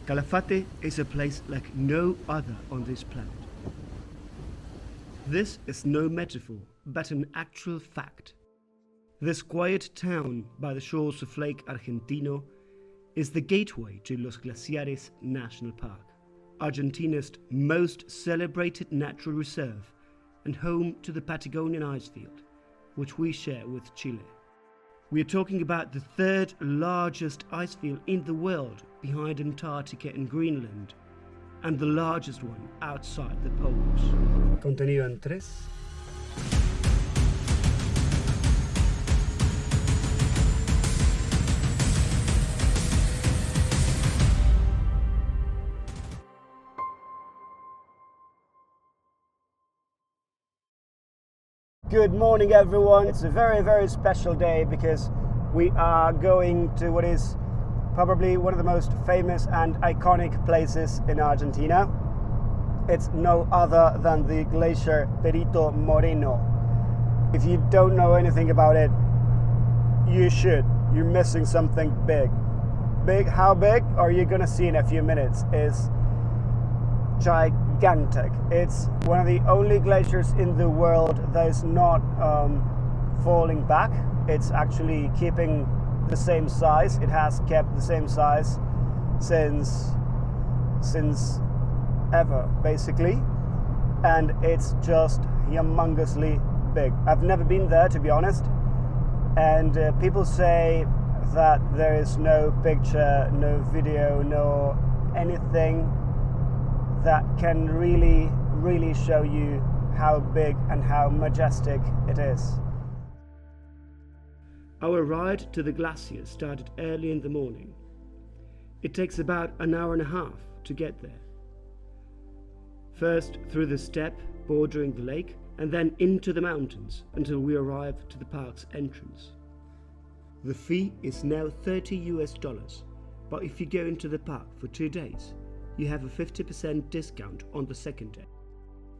Calafate is a place like no other on this planet. This is no metaphor, but an actual fact. This quiet town by the shores of Lake Argentino is the gateway to Los Glaciares National Park, Argentina's most celebrated natural reserve and home to the Patagonian icefield, which we share with Chile. We are talking about the third largest icefield in the world behind Antarctica and Greenland, and the largest one outside the poles. Contenido en 3. Good morning, everyone. It's a very, very special day because we are going to what is probably one of the most famous and iconic places in Argentina. It's no other than the Glaciar Perito Moreno. If you don't know anything about it, you should. You're missing something big. Big? How big? Are you gonna see in a few minutes? It's gigantic. It's one of the only glaciers in the world that is not falling back. It's actually keeping the same size. It has kept the same size since ever, basically, and it's just humongously big. I've never been there, to be honest, and people say that there is no picture, no video, no anything that can really show you how big and how majestic it is. Our ride to the glacier started early in the morning. It takes about an hour and a half to get there. First through the steppe bordering the lake, and then into the mountains until we arrive to the park's entrance. The fee is now $30, but if you go into the park for 2 days, you have a 50% discount on the second day.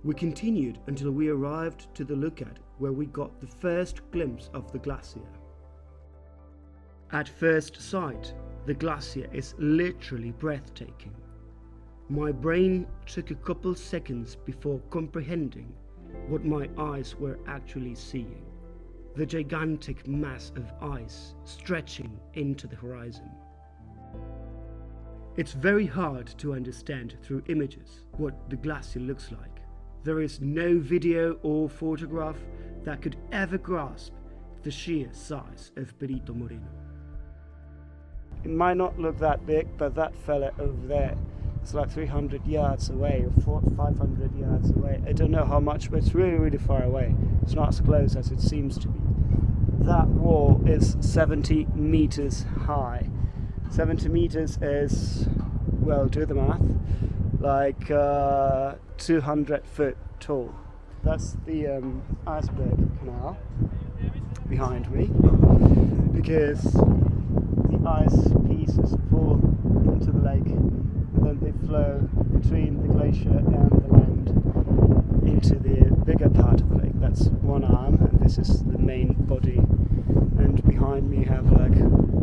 We continued until we arrived to the lookout where we got the first glimpse of the glacier. At first sight, the glacier is literally breathtaking. My brain took a couple seconds before comprehending what my eyes were actually seeing. The gigantic mass of ice stretching into the horizon. It's very hard to understand through images what the glacier looks like. There is no video or photograph that could ever grasp the sheer size of Perito Moreno. It might not look that big, but that fella over there, it's like 300 yards away or 500 yards away. I don't know how much, but it's really far away. It's not as close as it seems to be. That wall is 70 meters high. 70 meters is, well, do the math, like 200 foot tall. That's the iceberg canal behind me, because the ice pieces fall into the lake and then they flow between the glacier and the land into the bigger part of the lake. That's one arm, and this is the main body, and behind me you have like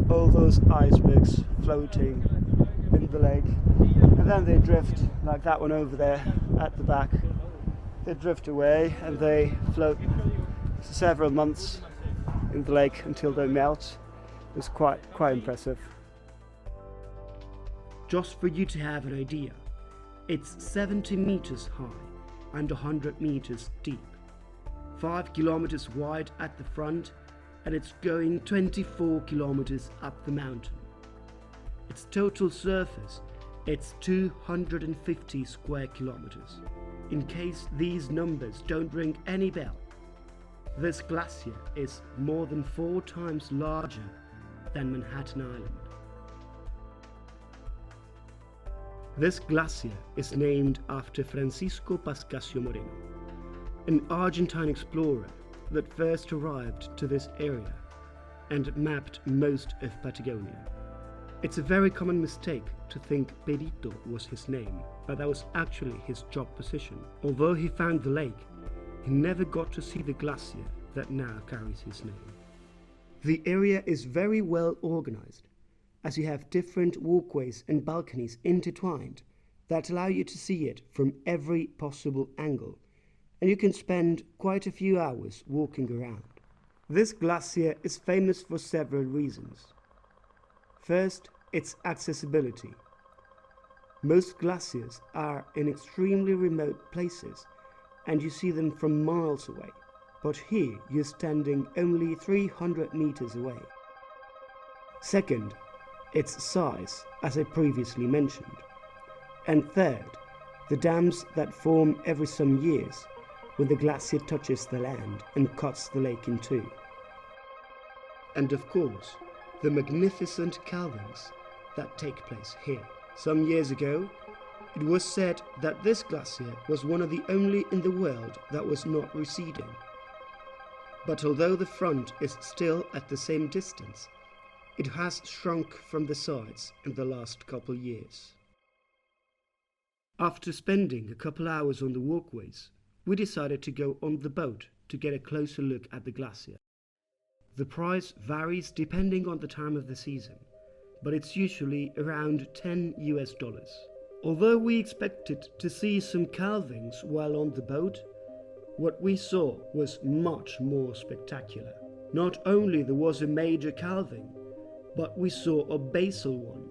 all those icebergs floating in the lake, and then they drift, like that one over there at the back. They drift away and they float several months in the lake until they melt. It's quite impressive. Just for you to have an idea, it's 70 meters high and 100 meters deep, 5 kilometers wide at the front, and it's going 24 kilometers up the mountain. Its total surface, it's 250 square kilometers. In case these numbers don't ring any bell, this glacier is more than 4 times larger than Manhattan Island. This glacier is named after Francisco Pascasio Moreno, an Argentine explorer that first arrived to this area and mapped most of Patagonia. It's a very common mistake to think Perito was his name, but that was actually his job position. Although he found the lake, he never got to see the glacier that now carries his name. The area is very well organized. as you have different walkways and balconies intertwined that allow you to see it from every possible angle, and you can spend quite a few hours walking around. This glacier is famous for several reasons. First, its accessibility. Most glaciers are in extremely remote places and you see them from miles away, but here you're standing only 300 meters away. Second, its size, as I previously mentioned. And third, the dams that form every some years when the glacier touches the land and cuts the lake in two. And of course, the magnificent calvings that take place here. Some years ago, it was said that this glacier was one of the only in the world that was not receding. But although the front is still at the same distance, it has shrunk from the sides in the last couple years. After spending a couple hours on the walkways, we decided to go on the boat to get a closer look at the glacier. The price varies depending on the time of the season, but it's usually around $10 US. Although we expected to see some calvings while on the boat, what we saw was much more spectacular. Not only there was a major calving, but we saw a basal one.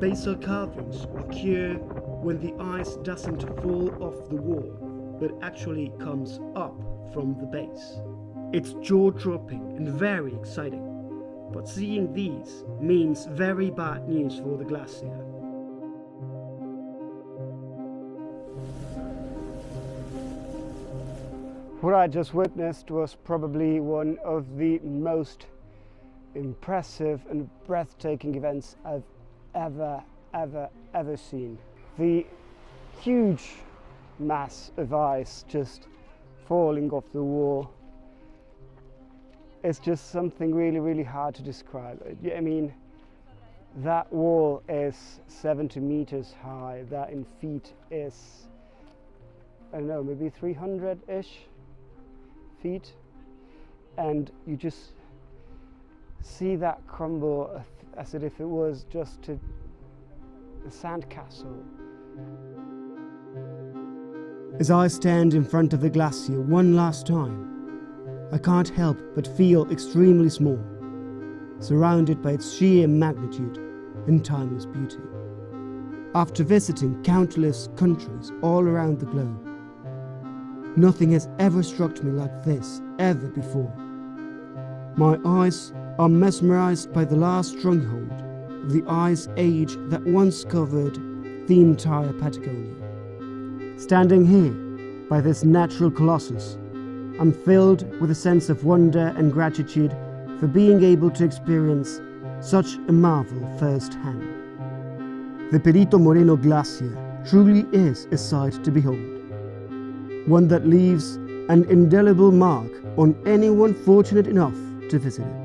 Basal calvings occur when the ice doesn't fall off the wall, but actually comes up from the base. It's jaw-dropping and very exciting, but seeing these means very bad news for the glacier. What I just witnessed was probably one of the most impressive and breathtaking events I've ever seen. The huge mass of ice just falling off the wall is just something really hard to describe. I mean, that wall is 70 meters high, that in feet is, I don't know, maybe 300-ish feet, and you just see that crumble as if it was just a sandcastle. As I stand in front of the glacier one last time, I can't help but feel extremely small, surrounded by its sheer magnitude and timeless beauty. After visiting countless countries all around the globe, nothing has ever struck me like this ever before. My eyes are mesmerized by the last stronghold of the ice age that once covered the entire Patagonia. Standing here by this natural colossus, I'm filled with a sense of wonder and gratitude for being able to experience such a marvel firsthand. The Perito Moreno Glacier truly is a sight to behold, one that leaves an indelible mark on anyone fortunate enough to visit it.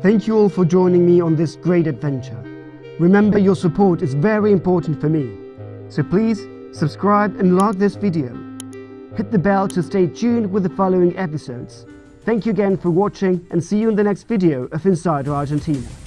Thank you all for joining me on this great adventure. Remember, your support is very important for me, so please subscribe and like this video. Hit the bell to stay tuned with the following episodes. Thank you again for watching and see you in the next video of Inside Argentina.